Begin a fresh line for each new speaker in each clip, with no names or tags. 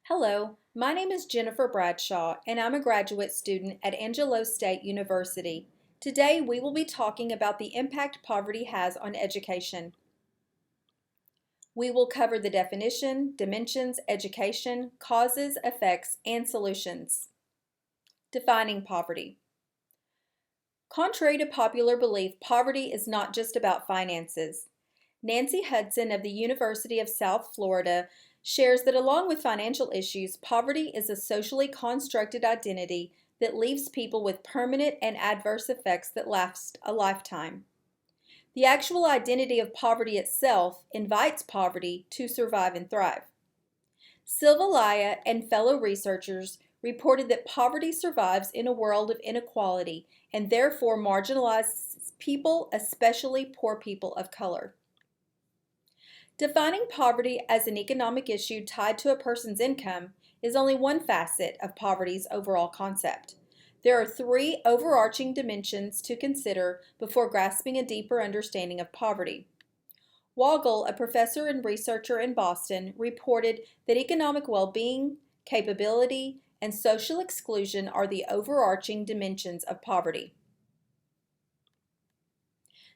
Hello, my name is Jennifer Bradshaw, and I'm a graduate student at Angelo State University. Today, we will be talking about the impact poverty has on education. We will cover the definition, dimensions, education, causes, effects, and solutions. Defining poverty. Contrary to popular belief, poverty is not just about finances. Nancy Hudson of the University of South Florida shares that along with financial issues, poverty is a socially constructed identity that leaves people with permanent and adverse effects that last a lifetime. The actual identity of poverty itself invites poverty to survive and thrive. Silva Laya and fellow researchers reported that poverty survives in a world of inequality and therefore marginalizes people, especially poor people of color. Defining poverty as an economic issue tied to a person's income is only one facet of poverty's overall concept. There are three overarching dimensions to consider before grasping a deeper understanding of poverty. Woggle, a professor and researcher in Boston, reported that economic well-being, capability, and social exclusion are the overarching dimensions of poverty.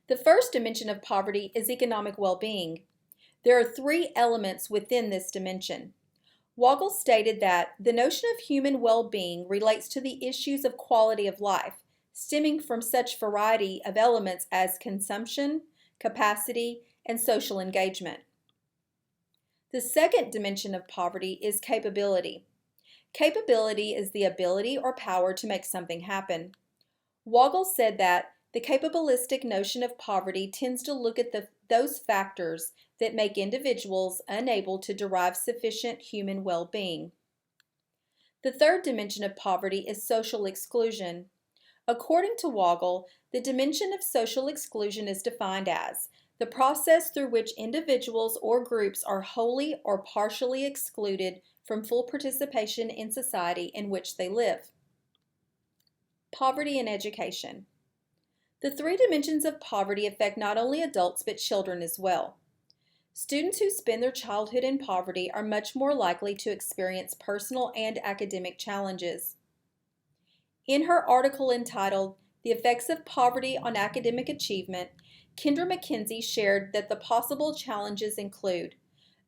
The first dimension of poverty is economic well-being. There are three elements within this dimension. Woggle stated that the notion of human well-being relates to the issues of quality of life, stemming from such variety of elements as consumption, capacity, and social engagement. The second dimension of poverty is capability. Capability is the ability or power to make something happen. Woggle said that the capabilistic notion of poverty tends to look at those factors that make individuals unable to derive sufficient human well-being. The third dimension of poverty is social exclusion. According to Woggle, the dimension of social exclusion is defined as the process through which individuals or groups are wholly or partially excluded from full participation in society in which they live. Poverty and education. The three dimensions of poverty affect not only adults but children as well. Students who spend their childhood in poverty are much more likely to experience personal and academic challenges. In her article entitled "The Effects of Poverty on Academic Achievement," Kendra McKenzie shared that the possible challenges include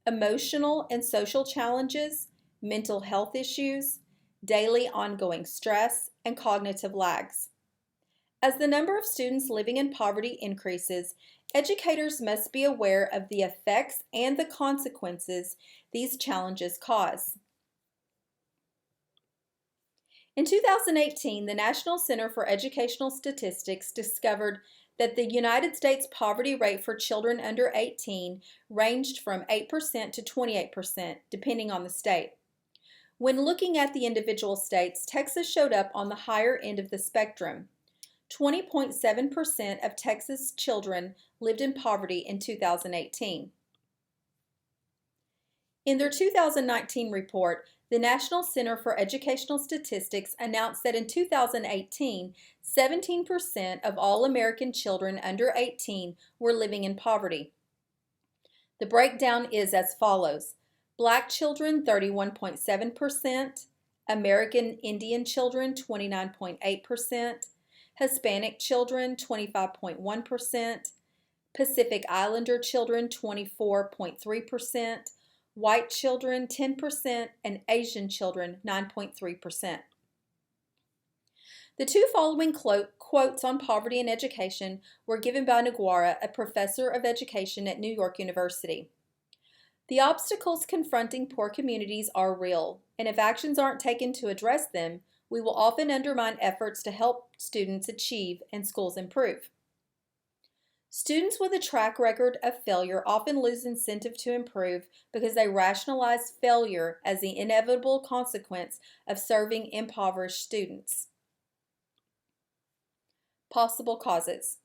emotional and social challenges, mental health issues, daily ongoing stress, and cognitive lags. As the number of students living in poverty increases, educators must be aware of the effects and the consequences these challenges cause. In 2018, the National Center for Educational Statistics discovered that the United States poverty rate for children under 18 ranged from 8% to 28%, depending on the state. When looking at the individual states, Texas showed up on the higher end of the spectrum. 20.7% of Texas children lived in poverty in 2018. In their 2019 report, the National Center for Educational Statistics announced that in 2018, 17% of all American children under 18 were living in poverty. The breakdown is as follows: Black children 31.7%, American Indian children 29.8%, Hispanic children 25.1%, Pacific Islander children 24.3%, white children 10%, and Asian children 9.3%. The two following quotes on poverty and education were given by Nguara, a professor of education at New York University. "The obstacles confronting poor communities are real, and if actions aren't taken to address them, we will often undermine efforts to help students achieve and schools improve." Students with a track record of failure often lose incentive to improve because they rationalize failure as the inevitable consequence of serving impoverished students. Possible causes.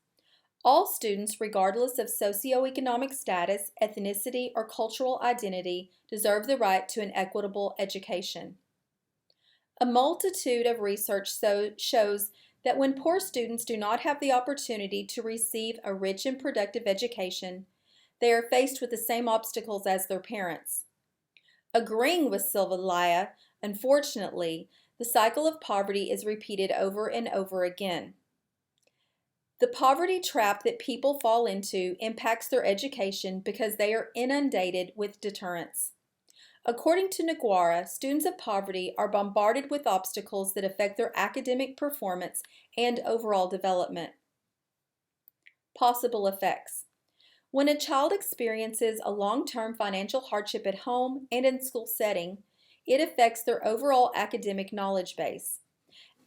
All students, regardless of socioeconomic status, ethnicity, or cultural identity, deserve the right to an equitable education. A multitude of research shows that when poor students do not have the opportunity to receive a rich and productive education, they are faced with the same obstacles as their parents. Agreeing with Silvalaya, unfortunately, the cycle of poverty is repeated over and over again. The poverty trap that people fall into impacts their education because they are inundated with deterrents. According to Naguara, students of poverty are bombarded with obstacles that affect their academic performance and overall development. Possible effects. When a child experiences a long-term financial hardship at home and in school setting, it affects their overall academic knowledge base.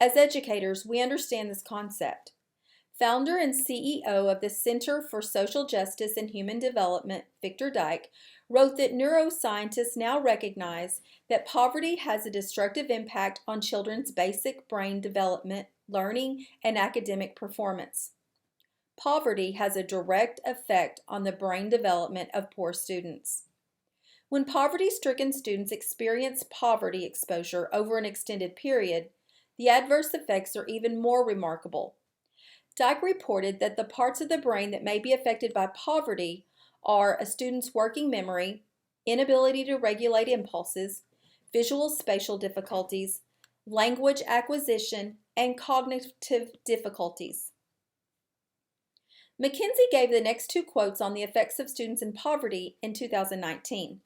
As educators, we understand this concept. Founder and CEO of the Center for Social Justice and Human Development, Victor Dyke, wrote that neuroscientists now recognize that poverty has a destructive impact on children's basic brain development, learning, and academic performance. Poverty has a direct effect on the brain development of poor students. When poverty-stricken students experience poverty exposure over an extended period, the adverse effects are even more remarkable. Dyke reported that the parts of the brain that may be affected by poverty are a student's working memory, inability to regulate impulses, visual spatial difficulties, language acquisition, and cognitive difficulties. McKinsey gave the next two quotes on the effects of students in poverty in 2019.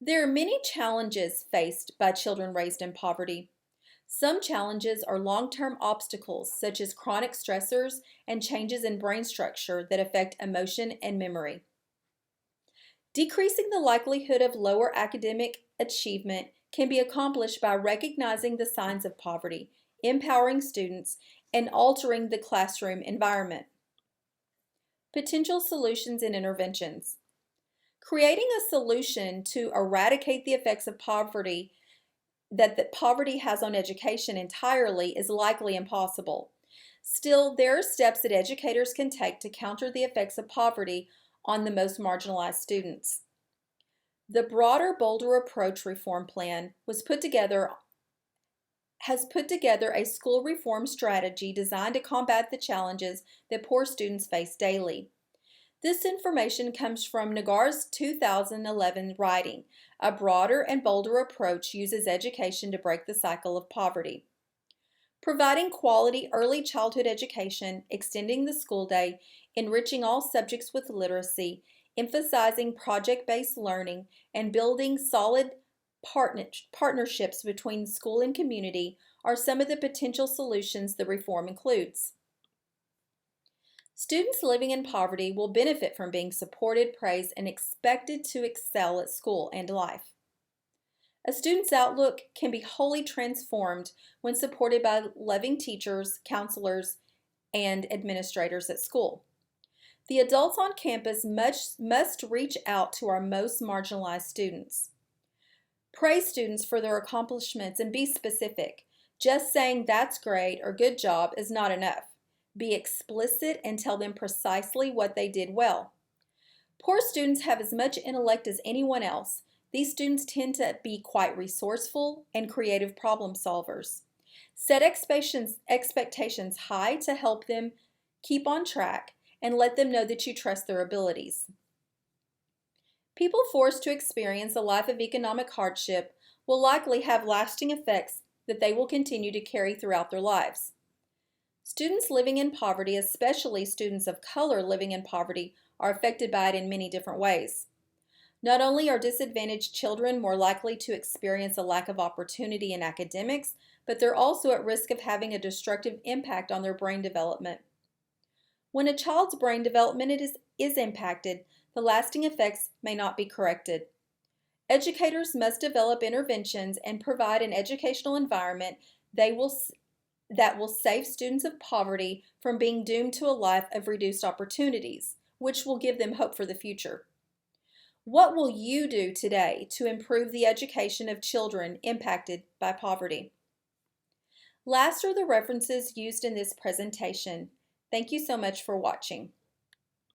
There are many challenges faced by children raised in poverty. Some challenges are long-term obstacles, such as chronic stressors and changes in brain structure that affect emotion and memory. Decreasing the likelihood of lower academic achievement can be accomplished by recognizing the signs of poverty, empowering students, and altering the classroom environment. Potential solutions and interventions. Creating a solution to eradicate the effects of poverty that poverty has on education entirely is likely impossible. Still, there are steps that educators can take to counter the effects of poverty on the most marginalized students. The broader, bolder approach reform plan has put together a school reform strategy designed to combat the challenges that poor students face daily. This information comes from Nagar's 2011 writing, A Broader and Bolder Approach Uses Education to Break the Cycle of Poverty. Providing quality early childhood education, extending the school day, enriching all subjects with literacy, emphasizing project-based learning, and building solid partnerships between school and community are some of the potential solutions the reform includes. Students living in poverty will benefit from being supported, praised, and expected to excel at school and life. A student's outlook can be wholly transformed when supported by loving teachers, counselors, and administrators at school. The adults on campus must reach out to our most marginalized students. Praise students for their accomplishments and be specific. Just saying "that's great" or "good job" is not enough. Be explicit and tell them precisely what they did well. Poor students have as much intellect as anyone else. These students tend to be quite resourceful and creative problem solvers. Set expectations high to help them keep on track and let them know that you trust their abilities. People forced to experience a life of economic hardship will likely have lasting effects that they will continue to carry throughout their lives. Students living in poverty, especially students of color living in poverty, are affected by it in many different ways. Not only are disadvantaged children more likely to experience a lack of opportunity in academics, but they're also at risk of having a destructive impact on their brain development. When a child's brain development is impacted, the lasting effects may not be corrected. Educators must develop interventions and provide an educational environment that will save students of poverty from being doomed to a life of reduced opportunities, which will give them hope for the future. What will you do today to improve the education of children impacted by poverty? Last are the references used in this presentation. Thank you so much for watching.